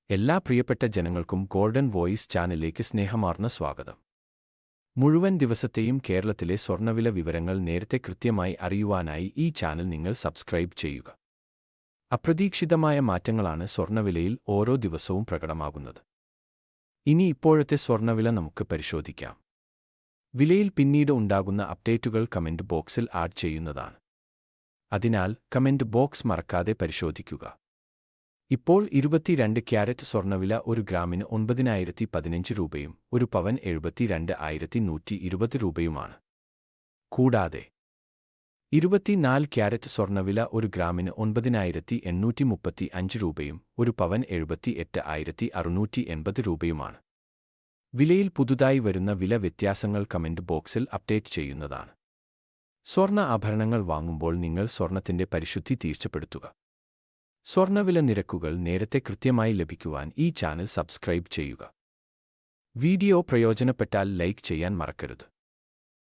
എല്ലാ പ്രിയപ്പെട്ട ജനങ്ങൾക്കും ഗോൾഡൻ വോയിസ് ചാനലിലേക്ക് സ്നേഹമാർന്ന സ്വാഗതം. മുഴുവൻ ദിവസത്തെയും കേരളത്തിലെ സ്വർണ്ണവില വിവരങ്ങൾ നേരത്തെ കൃത്യമായി അറിയുവാനായി ഈ ചാനൽ നിങ്ങൾ സബ്സ്ക്രൈബ് ചെയ്യുക. അപ്രതീക്ഷിതമായ മാറ്റങ്ങളാണ് സ്വർണ്ണവിലയിൽ ഓരോ ദിവസവും പ്രകടമാകുന്നത്. ഇനി ഇപ്പോഴത്തെ സ്വർണ്ണവില നമുക്ക് പരിശോധിക്കാം. വിലയിൽ പിന്നീട് ഉണ്ടാകുന്ന അപ്ഡേറ്റുകൾ കമന്റ് ബോക്സിൽ ആഡ് ചെയ്യുന്നതാണ്. അതിനാൽ കമന്റ് ബോക്സ് മറക്കാതെ പരിശോധിക്കുക. ഇപ്പോൾ 22 ക്യാരറ്റ് സ്വർണ്ണവില ഒരു ഗ്രാമിന് 9,015 രൂപയും ഒരു പവൻ 72,120 രൂപയുമാണ്. കൂടാതെ 24 ക്യാരറ്റ് സ്വർണ്ണവില ഒരു ഗ്രാമിന് 9,835 രൂപയും ഒരു പവൻ 78,680 രൂപയുമാണ്. വിലയിൽ പുതുതായി വരുന്ന വില വ്യത്യാസങ്ങൾ കമന്റ് ബോക്സിൽ അപ്ഡേറ്റ് ചെയ്യുന്നതാണ്. സ്വർണ്ണ ആഭരണങ്ങൾ വാങ്ങുമ്പോൾ നിങ്ങൾ സ്വർണ്ണത്തിന്റെ പരിശുദ്ധി തീർച്ചപ്പെടുത്തുക. സ്വർണ്ണവില നിരക്കുകൾ നേരത്തെ കൃത്യമായി ലഭിക്കുവാൻ ഈ ചാനൽ സബ്സ്ക്രൈബ് ചെയ്യുക. വീഡിയോ പ്രയോജനപ്പെട്ടാൽ ലൈക്ക് ചെയ്യാൻ മറക്കരുത്.